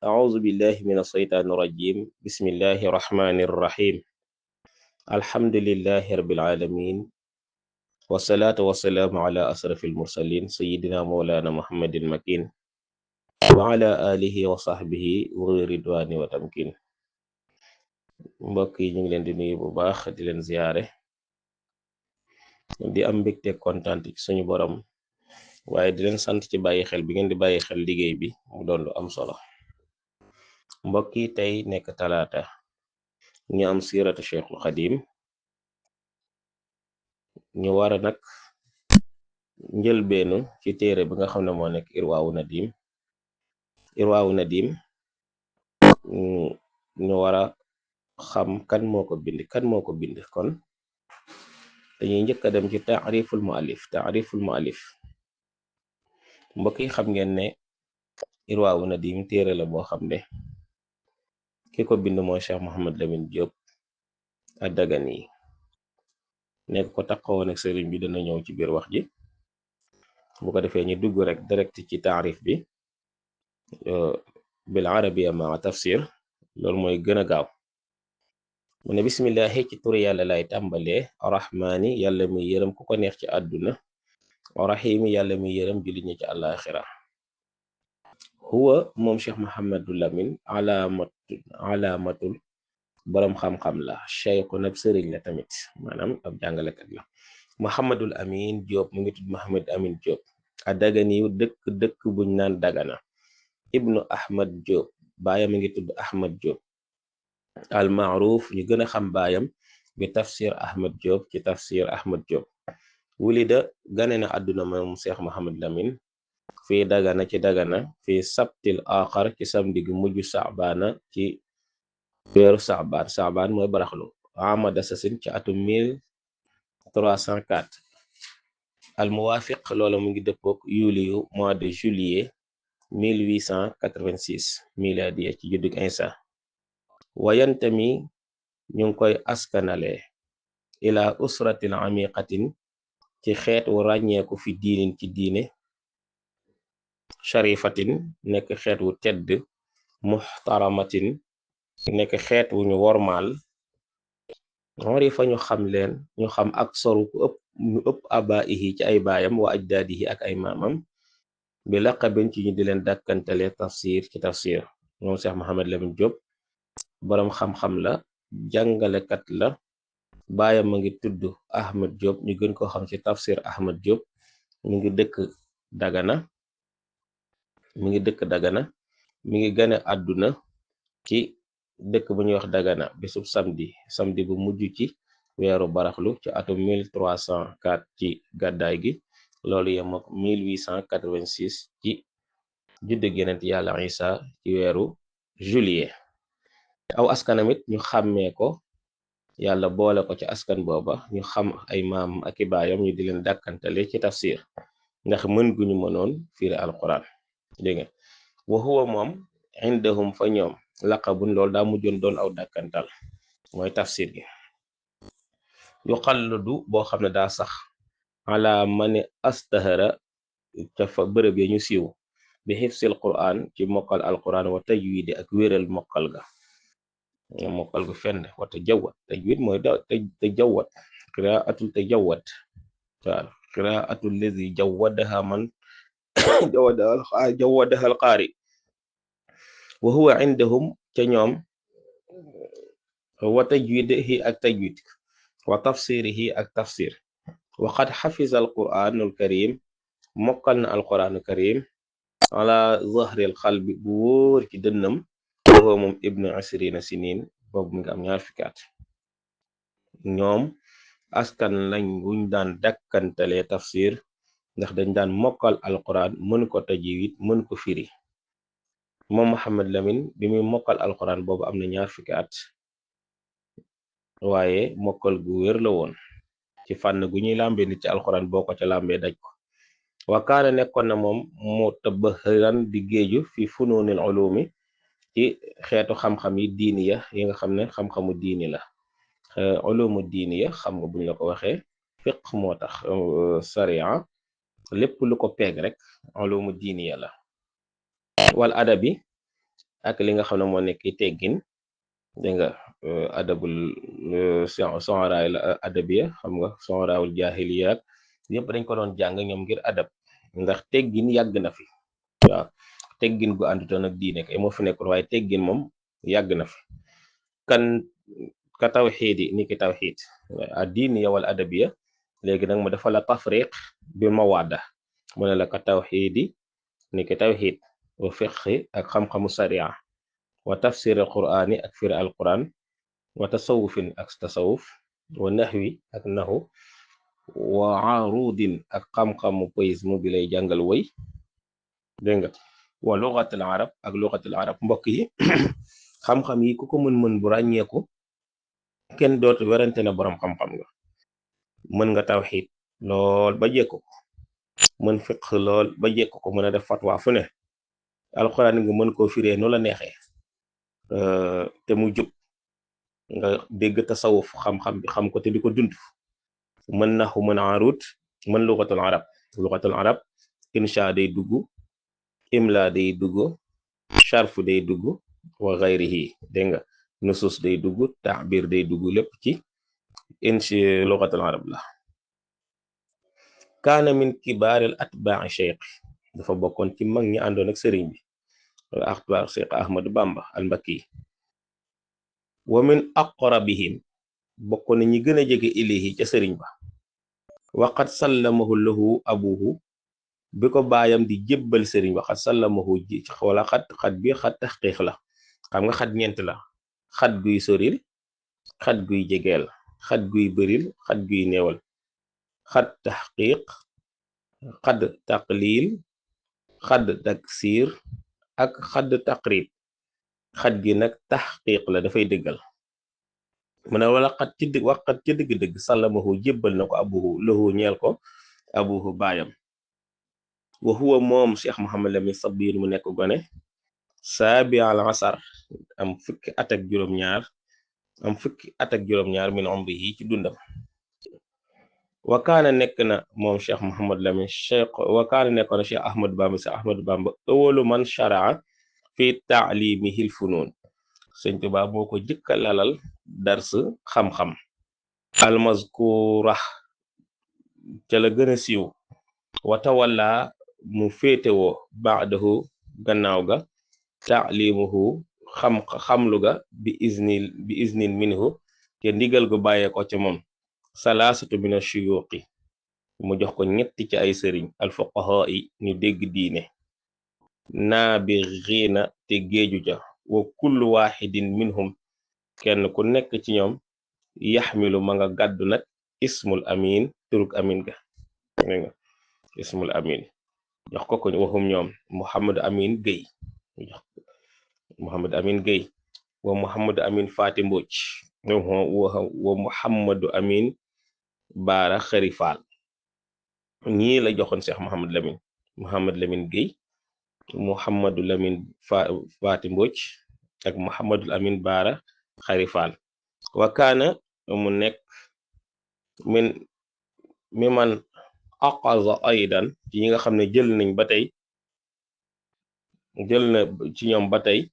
أعوذ بالله من الشيطان الرجيم بسم الله الرحمن الرحيم الحمد لله رب العالمين والصلاة والسلام على أشرف المرسلين سيدنا مولانا محمد المكين وعلى آله وصحبه ورضوان وتمكين mbokk yi ñu ngi leen di nuyu bu baax di leen ziyaare di am mbégte kontaan ci suñu borom waaye di leen sant ci bàyyi xel bi ngeen di bàyyi xel liggéey bi mu doon lu am solo mbokk yi tey nekk talaata ñu am siiratu Cheikhul Xadim ñu wara nag njëlbeenu ci téere bi nga xam ne moo nekk irwaawu nadim ñu wara xam kan moo ko bind kon dañuy njëkka dem ci taariful muallif mbokk yi xam ngeen ne irwaawu nadim téere la boo xam ne ki ko bind mooy Cheikh Mohammed Lamine Diop ad-Dagani nekk ko taxawoon ak sëriñ bi dana ñëw ci biir wax ji bu ko defee ñu dugg rek direct ci taarif bi bil arabiya ma tafsir loolu mooy gën a gaaw mu ne bismillahi ci turi yàlla lay tàmbalee arrahmaani yàlla muy yërëm ku ko neex ci àdduna arrahimi yàlla muy yërëm jullit ñi ci àllaaxira huwa moom Cheikh Mohammadu Lamin alaamatul boroom xam-xam la cheikhun ab sëriñ la tamit maanaam ab jàngalekat la Mohammadul Amin Diop mu ngi tudd Mohammad Amin Diop a Dagani dëkk buñ naan Dagana ibnu Ahmad Diop baayam mi ngi tudd Ahmad Diop al maaruf ñu gën a xam baayam bi tafsir Ahmad Diop ci tafsir Ahmad Diop wulida gane na àdduna moom Cheikh Mohammad Lamin fii Dagana ci Dagana fii sabtil aaxar ci samedi gu mujj saabaana ci weeru saabaan mooy baraxlu amada sasin ci atum 1304 al muwaafiq loola mu ngi dëppook yuliyu mois de juillet 1886 miladiya ci juddug Insa wayantami ñu ngi koy askanale ila usratin amiqatin ci xeet wu ràññeeku fi diinin ci diine sharifatin nekk xeet wu tedd muxtaramatin nekk xeet wu ñu wormaal ngori fa ñu xam ak soru ñu ëpp abaihi ci ay baayam wa ajdaadihi ak ay maamam bi laqabin ci ñu di leen dàkkantale tafsir ci tafsir moom Cheikh Mohammad Lamine Diop boroom xam-xam la jàngalekat la baayam ma ngi tudd Ahmad Diop ñu gën ko xam ci tafsir Ahmad Diop mi ngi dëkk Dagana mi ngi gane àdduna ci dëkk bu ñuy wax Dagana bisub samedi bu mujj ci weeru baraxlu ci atum 1304 ci gàddaay gi loolu yem ak 1886 ci juddug Yonent yàlla Isa ci weeru juillet aw askanamit ñu xàmmee ko yàlla boole ko ci askan booba ñu xam ay maam ak i baayam ñu di leen dàkkantale ci tafsir ndax mën gu ñu mënoon firi alquran dégg nga wa huwa moom indahum fa ñoom laqabun loolu daa mujjoon doon aw dàkkantal mooy tafsir gi yu xalladu boo xam ne daa sax ala mani astahara ca fa bërëb ya ñu siiw bi xifsil quran ci mokkal alquran wa tajwidi ak wéral mokkal gu fenn wa tajawat tajwid mooy tajawat qiraatul tajawat waaw qiraatul lazi jawadaha man jawadaha alqaari wa huwa indahum ca ñoom wa tajwidihi ak tajwid wa tafsirihi ak tafsir wa qad xafiza alquranul karim mokkal na alquranul karim ala zahril xalbi bu wóor ci dënnam wa moom ibnu asrina sinin boobu mi nga am 20 fukki at ñoom askan lañ buñ daan dakkantale tafsir ndax dañ daan mokkal alquran mën ko tajwid mën ko firi moom Mohammad Lamine bi muy mokkal alquran boobu am na 20 fukki at waaye mokkal gu wér la woon ci fànn gu ñuy làmbee nit ci alquran boo ko ca làmbee daj ko wakaana nekkoon na moom mu tabaxëran di géeju fi fununil ulumi ci xeetu xam-xam yi diini ya yi nga xam ne xam-xamu diini la ulumu diini ya xam nga buñ la ko waxee fiq moo tax sariya lépp lu ko peeg rek ulumu diini ya la wal adabi ak li nga xam ne moo nekk teggin dégg nga adabul sonra la adabiya xam nga sonraawul jaahiliya yëpp dañ ko doon jàng ñoom ngir adab ndax teggin yàgg na fi waaw teggin gu àndutoon ak diine kay moo fi nekkoon waaye teggin moom yàgg na fi kan ka tawxiidi ni ki tawxiid a diiniya wal adabiya léegi nag mu dafa la tafriq bi mawaada mu ne la ka tawxiidi ni ki tawxiid wa fiqhi ak xam-xamu sariya wa tafsir al qur'ani ak firi al quran wa tasawufin ak tasawuf wa naxwi ak naxu wa arudin ak xam-xamu poisme bi lay jàngal woy dégg nga wa lugatul arab ak lugatul arab mbokk yi xam-xam yi ku ko mën-mën bu ràññeeku kenn dootu werante na boroom xam-xam nga mën nga tawxiid lool ba jekku ko mën fiq lool ba jekku ko mën a def fatwa fu ne alxuraan nga mën koo firee nu la neexee te mu jub nga dégg tasawuf xam-xam bi xam ko te di ko dund mën naxu mën arut mën lugatul arab insha day dugg imla day dugg sharfu day dugg wa gayrihi dégg nga nusus day dugg taxbir day dugg lépp ci inchi lugatul arab la kaana min kibaaril atbaa'i cheikh dafa bokkoon ci mag ñi àndoon ak sëriñ bi axbaar cheikh ahmadu bamba al mbakki wa min aqrabihim bokkoon na ñi gën a jege ilayhi ca sëriñ ba waqad sallamahu lahu abuhu bi ko baayam di jébbal sëriñ ba xat sallamahu ji wala xat bi xat taxqiiq la xam nga xat ñeent la xat guy soril xat guy jegeel xat guy bëril xat guy neewal xat taxqiiq xad taqlil xad taksiir ak xad taqrib xat gi nag taxqiiq la dafay dëggal mu ne wala xat ci waxat ci dëgg-dëgg sallamahu jébbal na ko abuhu lahu ñeel ko abuhu baayam wa huwa moom cheikh Mouhamed Lamine Sabir mu nekk gone saabi al asar am fukki at ak juróom-ñaar min umrihi ci dundam wa kaana nekk na moom cheikh Mouhamed Lamine cheikh Ahmad Bamba awalu man sharaa fi taalimihi l funuun sëñ Tuubaa moo ko jëkka lalal dars xam-xam almazkura ca la gën a siiw wata wala mu féetewoo baadahu gannaaw ga taalimuhu xamlu ga bi iznin minhu te ndigal gu bàyyee ko ca moom salaasatu min ashuyuqi mu jox ko ñetti ci ay sëriñ alfuqahaa yi ñu dégg diine naabixiina te géeju ja wa kullu waxidin minhum kenn ku nekk ci ñoom yaxmilu ma nga gàddu nag ismul amin turuk amin ga nga ismul amin jox ko waxum ñoom Muhammadu Amin Gueye Muhammadu Amin Gueye wa Muhammadu Amin Faati Mbóoj wa Muhammadu Amin Baara Xari Faal ñii la joxoon Cheikh Muhammad Lamine Gueye Muhammadu Lamine Faati Mbóoj ak Muhammadu Amin Baara Xari Faal wa kaana mu nekk mi man aqaza aydan ci ñi nga xam ne jël na ci ñoom ba tey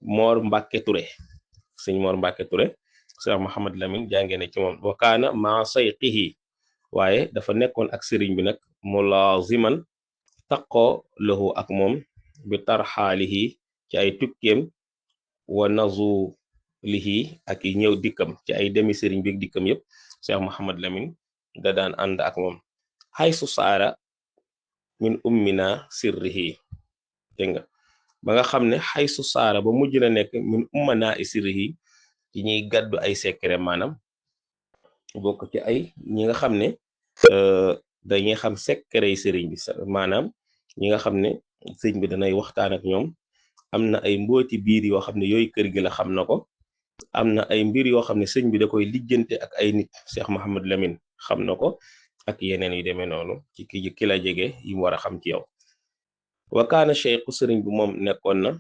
Mor Mbàkke Ture sëñ Mor Mbàkke Ture Cheikh Mouhamad Lamine jàngee na ci moom wa kaana ma sayqihi waaye dafa nekkoon ak sëriñ bi nag mulaaziman taqoo lahu ak moom bi tarxaalihi ci ay tukkeem wa nazulihi ak yi ñëw dikkam ci ay demi sëriñ bi dikkam yépp Cheikh Mouhamad Lamine da daan ànd ak moom xaysu saara min ummina sirrihi dégg nga ba nga xam ne xaysu saara ba mujj na nekk min ummana sirrihi ci ñuy gàddu ay secret maanaam bokk ci ay ñi nga xam ne dañuy xam secret yi sëriñ bi maanaam ñi nga xam ne sëriñ bi danay waxtaan ak ñoom am na ay mbooti biir yoo xam ne yooyu kër gi la xam na ko am na ay mbir yoo xam ne sëriñ bi da koy lijjante ak ay nit Cheikh Mouhamad Lamine xam na ko ak yeneen yu demee noonu ci ki la jege yi mu war a xam ci yow wa kaana cheikhu sëriñ bi moom nekkoon na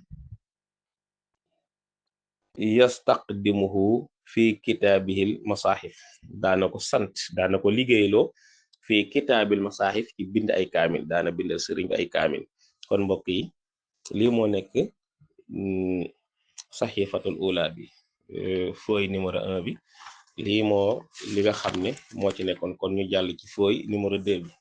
yastaqdimuhu fi kitaabihil masaahif daana ko liggéeyloo fi kitaabil masaahif ci bind ay kaamil daana bindal sëriñ bi ay kaamil kon mbokk yi lii moo nekk saxiifatul ula bi fooy numéro 1 bi lii moo li nga xam ne moo ci nekkoon kon ñu jàll ci fooy numéro 2 bi